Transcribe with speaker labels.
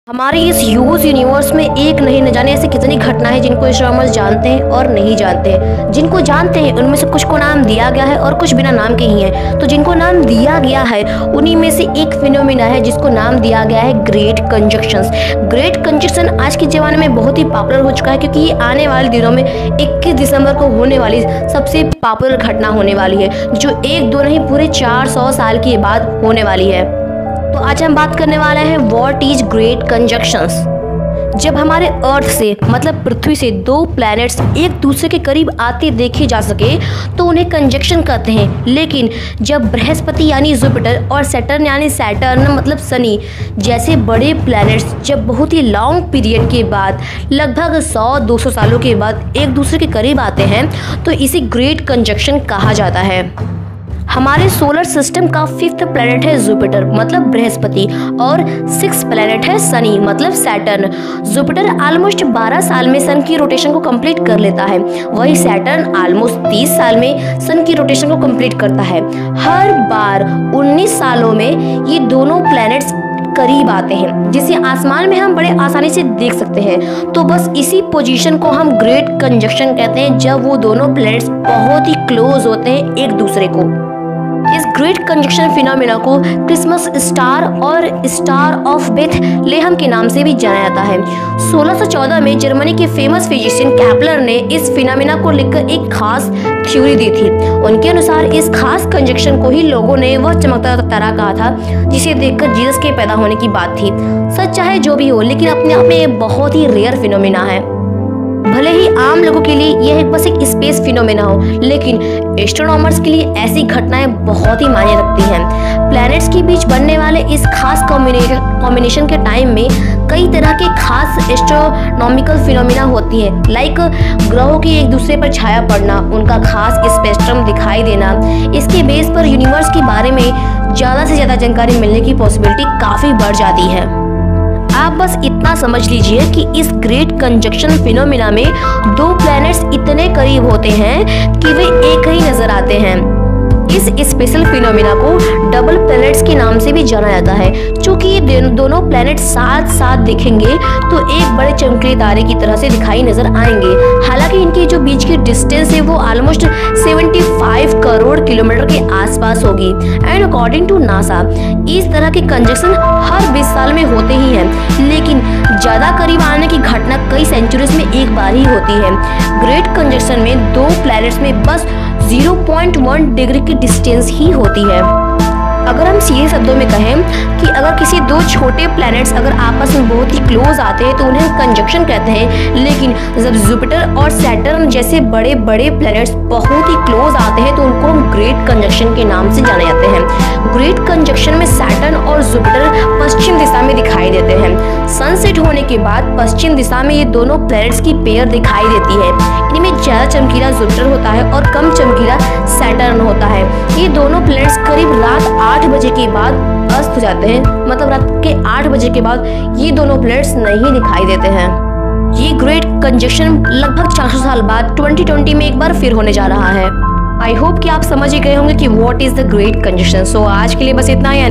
Speaker 1: हमारे इस huge universe में एक नहीं न जाने ऐसी कितनी घटना है जिनको एस्ट्रोनॉमर्स जानते हैं और नहीं जानते हैं। जिनको जानते हैं उनमें से कुछ को नाम दिया गया है और कुछ बिना नाम के ही हैं। तो जिनको नाम दिया गया है उन्हीं में से एक फिनोमिना है जिसको नाम दिया गया है ग्रेट कंजक्शंस। ग्रेट कंजक्शन आज के ज़माने में बहुत ही पॉपुलर हो चुका है क्योंकि ये आने वाले दिनों में 21 दिसंबर को होने वाली सबसे पॉपुलर घटना होने वाली है, जो एक दो नहीं पूरे 400 साल के बाद होने वाली है। तो आज हम बात करने वाले हैं व्हाट इज ग्रेट कंजक्शंस। जब हमारे अर्थ से मतलब पृथ्वी से दो प्लैनेट्स एक दूसरे के करीब आते देखे जा सके तो उन्हें कंजक्शन कहते हैं। लेकिन जब बृहस्पति यानी जुपिटर और सैटर्न यानी सैटर्न मतलब शनि जैसे बड़े प्लैनेट्स जब बहुत ही लॉन्ग पीरियड के बाद लगभग 100-200 सालों के बाद एक दूसरे के करीब आते हैं तो इसे ग्रेट कंजक्शन कहा जाता है। हमारे सोलर सिस्टम का 5th प्लैनेट है जुपिटर मतलब बृहस्पति और 6th प्लैनेट है शनि मतलब सैटर्न। जुपिटर ऑलमोस्ट 12 साल में सन की रोटेशन को कंप्लीट कर लेता है, वही सैटर्न ऑलमोस्ट 30 साल में सन की रोटेशन को कंप्लीट करता है। हर बार 19 सालों में ये दोनों प्लैनेट्स करीब आते हैं जिसे आसमान में हम बड़े आसानी से देख सकते हैं। तो बस इसी पोजीशन को हम ग्रेट कंजक्शन कहते हैं जब वो दोनों प्लैनेट्स बहुत ही क्लोज होते हैं एक दूसरे को। इस ग्रेट कंजक्शन फिनोमेना को क्रिसमस स्टार और स्टार ऑफ बेथलेहम के नाम से भी जाना जाता है। 1614 में जर्मनी के फेमस फिजिशियन कैपलर ने इस फिनोमेना को लेकर एक खास थ्योरी दी थी। उनके अनुसार इस खास कंजक्शन को ही लोगों ने वह चमकता तारा कहा था जिसे देखकर जीसस के पैदा होने की बात थी। सच चाहे जो भी हो लेकिन अपने आप में बहुत ही रेयर फिनोमेना है। भले ही आम लोगों के लिए यह बस एक स्पेस फिनोमेना हो लेकिन एस्ट्रोनॉमर्स के लिए ऐसी घटनाएं बहुत ही मायने रखती हैं। प्लैनेट्स के बीच बनने वाले इस खास कॉम्बिनेशन के टाइम में कई तरह के खास एस्ट्रोनॉमिकल फिनोमेना होती हैं, लाइक ग्रहों के एक दूसरे पर छाया पड़ना, उनका खास स्पेक्ट्रम दिखाई देना। इसके बेस पर यूनिवर्स के बारे में ज़्यादा से ज़्यादा जानकारी मिलने की पॉसिबिलिटी काफ़ी बढ़ जाती है। आप बस इतना समझ लीजिए कि इस ग्रेट कंजक्शन फिनोमेना में दो प्लैनेट्स इतने करीब होते हैं कि वे एक ही नजर आते हैं। इस स्पेशल फिनोमेना को डबल प्लैनेट्स के नाम से भी जाना जाता है। चूंकि ये दोनों प्लैनेट साथ साथ दिखेंगे तो एक बड़े चमकीले तारे की तरह से दिखाई नजर आएंगे। हालांकि इनके जो बीच की डिस्टेंस है वो ऑलमोस्ट 75 करोड़ किलोमीटर के आसपास होगी। एंड अकॉर्डिंग टू नासा इस तरह के कंजक्शन हर 20 साल में होते ही हैं, लेकिन ज्यादा करीब आने की घटना कई सेंचुरीज में एक बार ही होती है। ग्रेट कंजक्शन में दो प्लैनेट्स में बस 0.1 डिग्री की डिस्टेंस ही होती है। अगर हम सीधे शब्दों में कहें कि अगर किसी दो छोटे प्लैनेट्स अगर आपस में बहुत ही क्लोज आते हैं तो उन्हें कंजक्शन कहते हैं, लेकिन जब जुपिटर और सैटर्न जैसे बड़े बड़े प्लैनेट्स बहुत ही क्लोज आते हैं तो उनको हम ग्रेट कंजक्शन के नाम से जाने जाते हैं। ग्रेट कंजक्शन में सैटर्न और जुपिटर पश्चिम दिशा में दिखाई देते हैं। सनसेट होने के बाद पश्चिम दिशा में ये दोनों प्लैनेट्स की पेयर दिखाई देती है। इनमें ज्यादा चमकीला जुपिटर होता है और कम चमकीला सैटर्न होता है। ये दोनों प्लैनेट्स करीब रात 8 बजे के बाद अस्त हो जाते हैं, मतलब रात के 8 बजे के बाद ये दोनों प्लैनेट्स नहीं दिखाई देते हैं। ये ग्रेट कंजक्शन लगभग 400 साल बाद 2020 में एक बार फिर होने जा रहा है। आई होप कि आप समझ ही गए होंगे कि what is the great conjunction. So आज के लिए बस इतना ही।